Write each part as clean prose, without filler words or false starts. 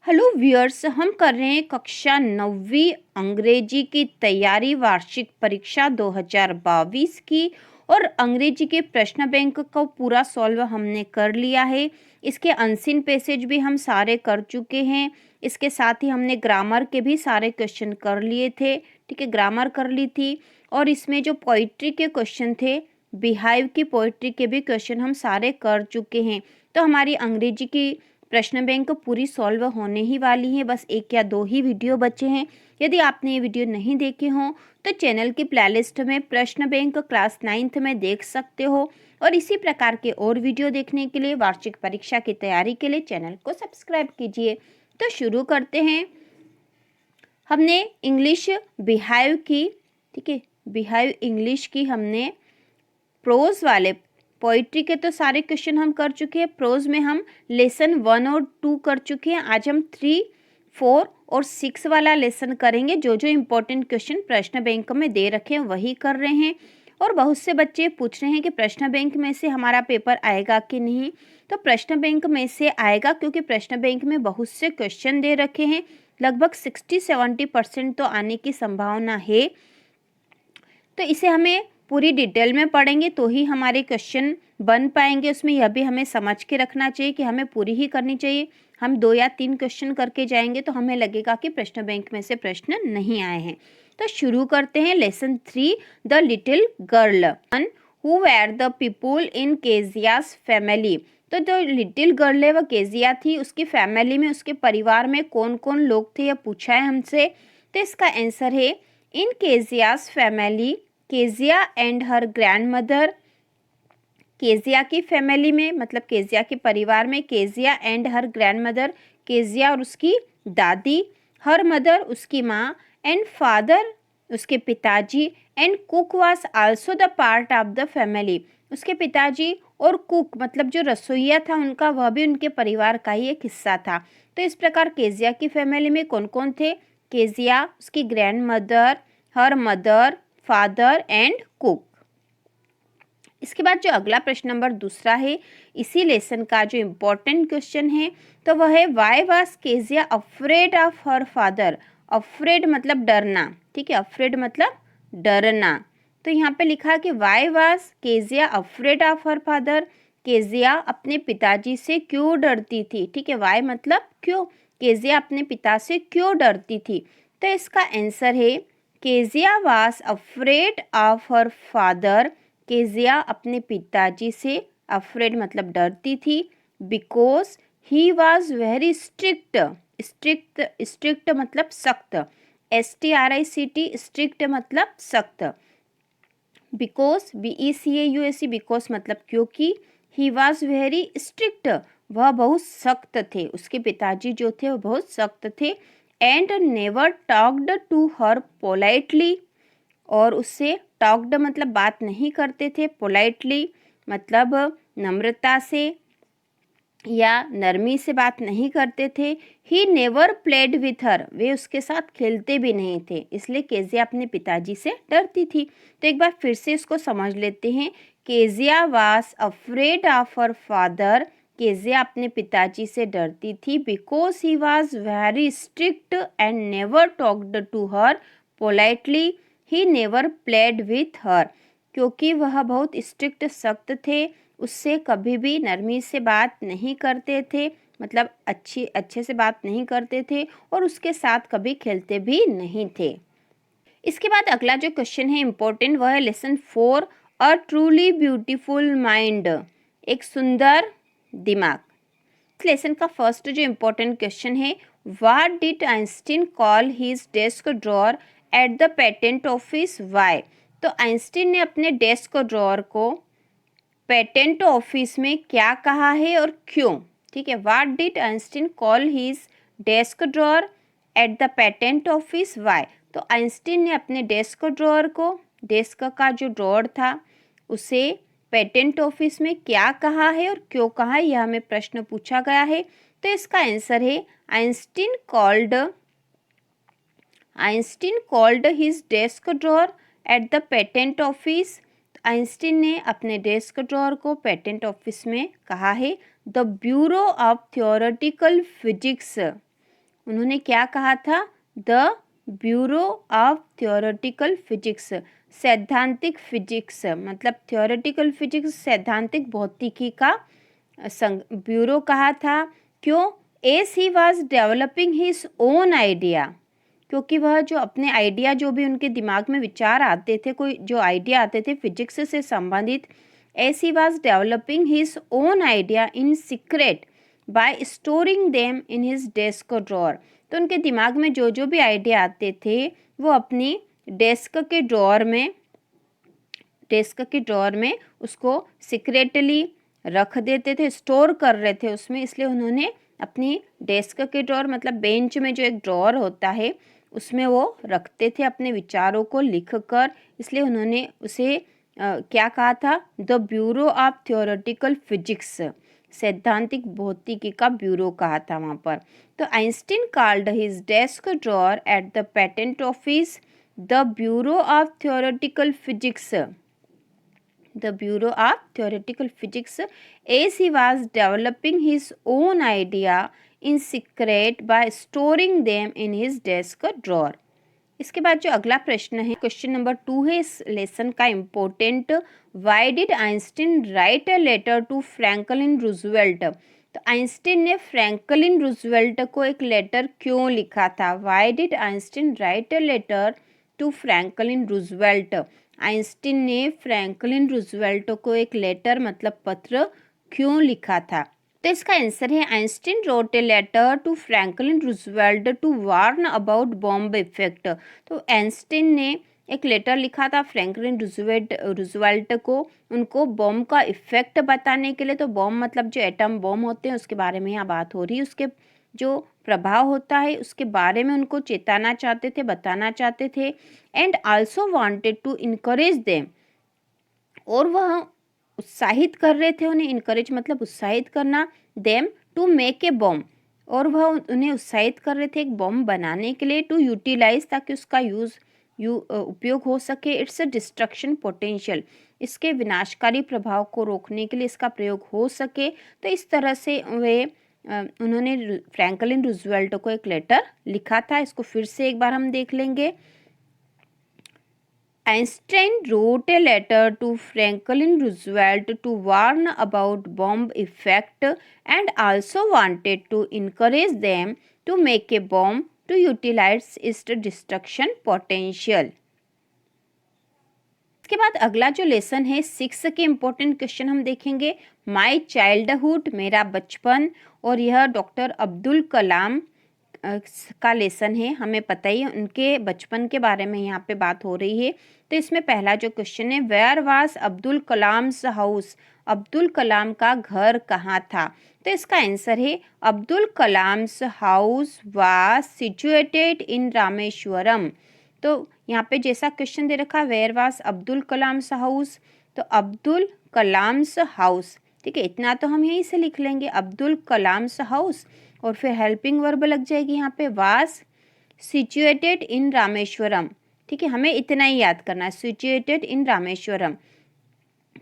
Hello viewers, हम कर रहे हैं कक्षा 9वीं अंग्रेजी की तैयारी वार्षिक परीक्षा 2022 की। और अंग्रेजी के प्रश्न बैंक को पूरा सॉल्व हमने कर लिया है। इसके अनसीन पैसेज भी हम सारे कर चुके हैं। इसके साथ ही हमने ग्रामर के भी सारे क्वेश्चन कर लिए थे। ठीक है, ग्रामर कर ली थी। और इसमें जो पोइट्री के क्वेश्चन थे, बिहाइव की पोइट्री के भी क्वेश्चन हम सारे कर चुके हैं। तो हमारी अंग्रेजी की प्रश्न बैंक पूरी सॉल्व होने ही वाली है। बस एक या दो ही वीडियो बचे हैं। यदि आपने ये वीडियो नहीं देखे हों तो चैनल की प्लेलिस्ट में प्रश्न बैंक क्लास 9th में देख सकते हो। और इसी प्रकार के और वीडियो देखने के लिए वार्षिक परीक्षा की तैयारी के लिए चैनल को सब्सक्राइब कीजिए। तो शुरू करते हैं। हमने इंग्लिश बिहाइव की, ठीक है, बिहाइव इंग्लिश की हमने प्रोज वाले पोइट्री के तो सारे क्वेश्चन हम कर चुके हैं। प्रोज में हम लेसन 1 और 2 कर चुके हैं। आज हम 3, 4 और 6 वाला लेसन करेंगे। जो जो इम्पोर्टेंट क्वेश्चन प्रश्न बैंक में दे रखे हैं वही कर रहे हैं। और बहुत से बच्चे पूछ रहे हैं कि प्रश्न बैंक में से हमारा पेपर आएगा कि नहीं। तो प्रश्न बैंक में से आएगा, क्योंकि प्रश्न बैंक में बहुत से क्वेश्चन दे रखे हैं। लगभग 60-70% तो आने की संभावना है। तो इसे हमें पूरी डिटेल में पढ़ेंगे तो ही हमारे क्वेश्चन बन पाएंगे। उसमें यह भी हमें समझ के रखना चाहिए कि हमें पूरी ही करनी चाहिए। हम 2 या 3 क्वेश्चन करके जाएंगे तो हमें लगेगा कि प्रश्न बैंक में से प्रश्न नहीं आए हैं। तो शुरू करते हैं। Lesson 3, the little girl. Who were the people in Kezia's family. तो जो लिटिल गर्ल है वह केजिया थी, उसकी फैमिली में, उसके परिवार में कौन कौन लोग थे यह पूछा है हमसे। तो इसका आंसर है in Kezia's family Kezia and her grandmother. Kezia की फैमिली में मतलब केजिया के परिवार में Kezia and her grandmother, Kezia और उसकी दादी, हर मदर उसकी माँ, एंड फादर उसके पिताजी, and cook was also the part of the family. उसके पिताजी और कुक मतलब जो रसोइया था उनका, वह भी उनके परिवार का ही एक हिस्सा था। तो इस प्रकार केजिया की फैमिली में कौन कौन थे? केजिया, उसकी grand mother, her mother, father and cook. इसके बाद जो अगला प्रश्न नंबर दूसरा है इसी लेसन का जो इम्पोर्टेंट क्वेश्चन है, तो वह है why was Kezia afraid of her father. Afraid मतलब डरना, ठीक है, अफ्रेड मतलब डरना। तो यहाँ पे लिखा है कि why was Kezia afraid of her father. Kezia अपने पिताजी से क्यों डरती थी, ठीक है, वाई मतलब क्यों, केजिया अपने पिता से क्यों डरती थी। तो इसका आंसर है Kezia was afraid of her father. Kezia अपने पिताजी से, अफ्रेड मतलब डरती थी, because he was very strict. Strict मतलब सख्त, STRICT, स्ट्रिक्ट मतलब सख्त। बिकॉज BECAUSE, बिकॉज मतलब क्योंकि, ही वॉज वेरी स्ट्रिक्ट वह बहुत सख्त थे, उसके पिताजी जो थे वह बहुत सख्त थे। And never talked to her politely, और उससे टॉक्ड मतलब बात नहीं करते थे, पोलाइटली मतलब नम्रता से या नरमी से बात नहीं करते थे। He never played with her, वे उसके साथ खेलते भी नहीं थे, इसलिए केजिया अपने पिताजी से डरती थी। तो एक बार फिर से इसको समझ लेते हैं। Kezia was afraid of her father. Kezia अपने पिताजी से डरती थी because he was very strict and never talked to her politely. He never played with her, क्योंकि वह बहुत स्ट्रिक्ट सख्त थे, उससे कभी भी नरमी से बात नहीं करते थे, मतलब अच्छे से बात नहीं करते थे, और उसके साथ कभी खेलते भी नहीं थे। इसके बाद अगला जो क्वेश्चन है इम्पोर्टेंट, वह है lesson 4, a truly beautiful mind. एक सुंदर दिमाग। इस लेसन का फर्स्ट जो इम्पोर्टेंट क्वेश्चन है, what did Einstein call his desk drawer at the patent office, why. तो आइंस्टीन ने अपने डेस्क ड्रॉअर को पेटेंट ऑफिस में क्या कहा है और क्यों, ठीक है। What did Einstein call his desk drawer at the patent office, why. तो आइंस्टीन ने अपने डेस्क ड्रॉअर को, डेस्क का जो ड्रॉअर था उसे पेटेंट ऑफिस में क्या कहा है और क्यों कहा है, यह हमें प्रश्न पूछा गया है। तो इसका आंसर है Einstein called his desk drawer at the patent office. Einstein ने अपने डेस्क ड्रॉअर को पेटेंट ऑफिस में कहा है the bureau of theoretical physics. उन्होंने क्या कहा था? The bureau of theoretical physics, सैद्धांतिक फिजिक्स, मतलब थियोरेटिकल फिजिक्स, सैद्धांतिक भौतिकी का ब्यूरो कहा था। क्यों? S he was developing his own idea, क्योंकि वह जो अपने आइडिया, जो भी उनके दिमाग में विचार आते थे, कोई जो आइडिया आते थे फिजिक्स से संबंधित, S he was developing his own idea in secret bye storing them in his desk drawer. तो उनके दिमाग में जो जो भी आइडिया आते थे वो अपनी डेस्क के ड्रॉअर में उसको सीक्रेटली रख देते थे, स्टोर कर रहे थे उसमें। इसलिए उन्होंने अपनी डेस्क के ड्रॉअर, मतलब बेंच में जो एक ड्रॉअर होता है उसमें वो रखते थे अपने विचारों को लिख कर। इसलिए उन्होंने उसे क्या कहा था? The bureau of theoretical physics, सैद्धांतिक भौतिकी का ब्यूरो कहा था वहाँ पर। तो Einstein called his desk drawer at the patent office the bureau of theoretical physics, the Bureau of Theoretical Physics, as he was developing his own idea in secret by storing them in his desk drawer. इसके बाद जो अगला प्रश्न है, question number 2 है इस lesson का important. Why did Einstein write a letter to Franklin Roosevelt? तो आइंस्टीन ने फ्रैंकलिन रूजवेल्ट को एक लेटर क्यों लिखा था? Why did Einstein write a letter to Franklin Roosevelt? Einstein ने फ्रैंकलिन रूजवेल्ट को एक लेटर, मतलब पत्र, क्यों लिखा था? तो इसका आंसर है Einstein wrote a letter to Franklin Roosevelt to warn about bomb effect. तो आइंस्टीन ने एक लेटर लिखा था फ्रैंकलिन रूजवेल्ट को, उनको बॉम्ब का इफेक्ट बताने के लिए। तो बॉम्ब मतलब जो एटम बॉम्ब होते हैं उसके बारे में यहाँ बात हो रही है, उसके जो प्रभाव होता है उसके बारे में उनको चेताना चाहते थे, बताना चाहते थे। And also wanted to encourage them, और वह उत्साहित कर रहे थे उन्हें, इनकरेज मतलब उत्साहित करना, them to make a bomb, और वह उन्हें उत्साहित कर रहे थे एक बॉम्ब बनाने के लिए, टू यूटिलाइज, ताकि उसका उपयोग हो सके, इट्स अ डिस्ट्रक्शन पोटेंशियल, इसके विनाशकारी प्रभाव को रोकने के लिए इसका प्रयोग हो सके। तो इस तरह से उन्होंने फ्रैंकलिन रूजवेल्ट को एक लेटर लिखा था। इसको फिर से एक बार हम देख लेंगे। Einstein wrote a letter to Franklin Roosevelt to warn about bomb effect and also wanted to encourage them to make a bomb to utilize its destruction potential. इसके बाद अगला जो लेसन है 6 के इम्पोर्टेंट क्वेश्चन हम देखेंगे। माई चाइल्डहुड, मेरा बचपन, और यह डॉक्टर अब्दुल कलाम का लेसन है। हमें पता ही उनके बचपन के बारे में यहाँ पे बात हो रही है। तो इसमें पहला जो क्वेश्चन है, where was Abdul Kalam's house? Abdul Kalam का घर कहाँ था? तो इसका आंसर है Abdul Kalam's house was situated in Rameswaram. तो यहाँ पे जैसा क्वेश्चन दे रखा, where was Abdul Kalam's house, तो अब्दुल कलाम्स हाउस, ठीक है, इतना तो हम यहीं से लिख लेंगे, अब्दुल कलाम्स हाउस, और फिर हेल्पिंग वर्ब लग जाएगी यहाँ पे, वाज सिचुएटेड इन रामेश्वरम। ठीक है, हमें इतना ही याद करना है, सिचुएटेड इन रामेश्वरम।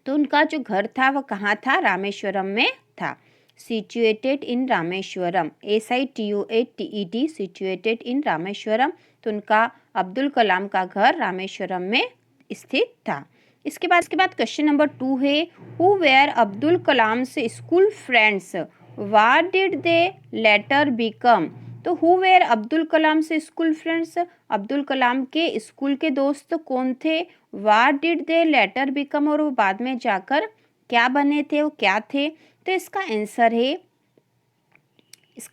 तो उनका जो घर था वह कहाँ था? रामेश्वरम में था। Situated in Rameswaram, SITUATED, situated in Rameswaram. तो उनका अब्दुल कलाम का घर रामेश्वरम में स्थित था। इसके बाद क्वेश्चन नंबर 2 है, हु वेयर अब्दुल कलाम से school friends, what did they letter become? तो हु वेयर अब्दुल कलाम से स्कूल फ्रेंड्स, अब्दुल कलाम के स्कूल के दोस्त कौन थे? What did they letter become, और वो बाद में जाकर क्या बने थे, वो क्या थे? तो इसका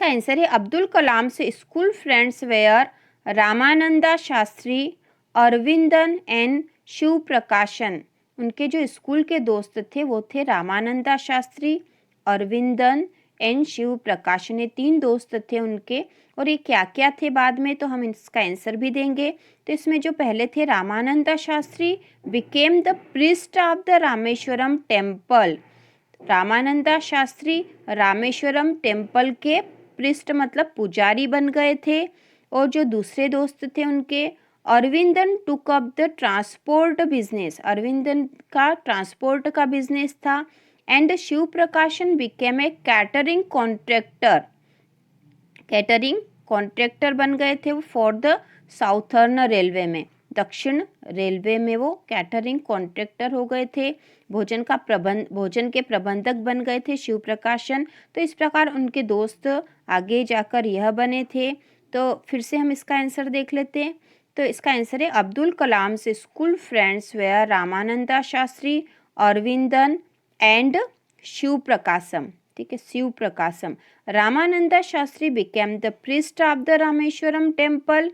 आंसर है अब्दुल कलाम से school friends were Ramananda Shastri, Aravindan and Shiva Prakashan. उनके जो स्कूल के दोस्त थे वो थे रामानंदा शास्त्री, अरविंदन एंड शिव प्रकाशन, ये 3 दोस्त थे उनके। और ये क्या क्या थे बाद में, तो हम इसका आंसर भी देंगे। तो इसमें जो पहले थे Ramananda Shastri became the priest of the Rameswaram temple. Ramananda Shastri Rameswaram temple के प्रीस्ट मतलब पुजारी बन गए थे। और जो दूसरे दोस्त थे उनके, Aravindan took up the transport business, Aravindan का ट्रांसपोर्ट का बिजनेस था। एंड शिव प्रकाशन बिकेम ए कैटरिंग कॉन्ट्रैक्टर बन गए थे वो फॉर द साउथर्न रेलवे में, दक्षिण रेलवे में वो कैटरिंग कॉन्ट्रैक्टर हो गए थे। भोजन के प्रबंधक बन गए थे शिव प्रकाशन। तो इस प्रकार उनके दोस्त आगे जाकर यह बने थे। तो फिर से हम इसका आंसर देख लेते हैं। तो इसका आंसर है अब्दुल कलाम से school friends were Ramananda Shastri, Aravindan and Shiva Prakasam. ठीक है, Shiva Prakasam. Ramananda Shastri became the priest of the Rameswaram temple,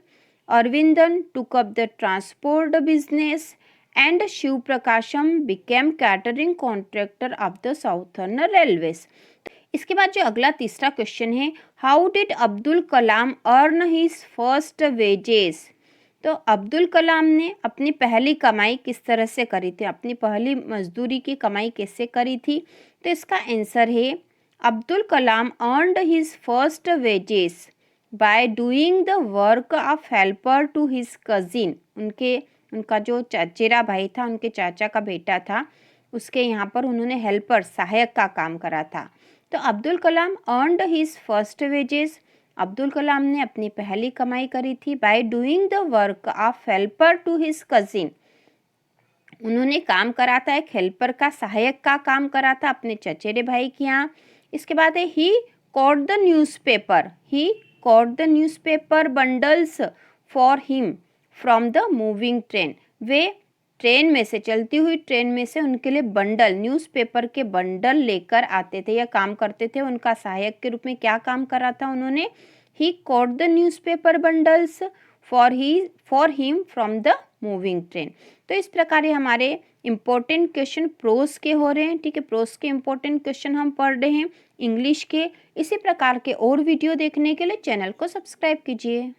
Aravindan took up the transport business and Shiva Prakasam became catering contractor of the southern railways. इसके बाद जो अगला तीसरा क्वेश्चन है, how did Abdul Kalam earn his first wages. तो अब्दुल कलाम ने अपनी पहली कमाई किस तरह से करी थी, अपनी पहली मजदूरी की कमाई कैसे करी थी। तो इसका आंसर है Abdul Kalam earned his first wages by doing the work of helper to his cousin. उनका जो चचेरा भाई था, उनके चाचा का बेटा था, उसके यहाँ पर उन्होंने हेल्पर सहायक का काम करा था। तो Abdul Kalam earned his first wages, Abdul Kalam ने अपनी पहली कमाई करी थी by doing the work of helper to his cousin. उन्होंने काम करा था, एक हेल्पर का, सहायक का काम करा था अपने चचेरे भाई के यहाँ। इसके बाद है he caught the newspaper bundles for him from the moving train. वे ट्रेन में से, चलती हुई ट्रेन में से उनके लिए बंडल, न्यूज़पेपर के बंडल लेकर आते थे या काम करते थे। उनका सहायक के रूप में क्या काम करा था उन्होंने, he caught the newspaper bundles for him from the moving train. तो इस प्रकार हमारे इम्पोर्टेंट क्वेश्चन प्रोस के हो रहे हैं। ठीक है, प्रोस के इम्पोर्टेंट क्वेश्चन हम पढ़ रहे हैं इंग्लिश के। इसी प्रकार के और वीडियो देखने के लिए चैनल को सब्सक्राइब कीजिए।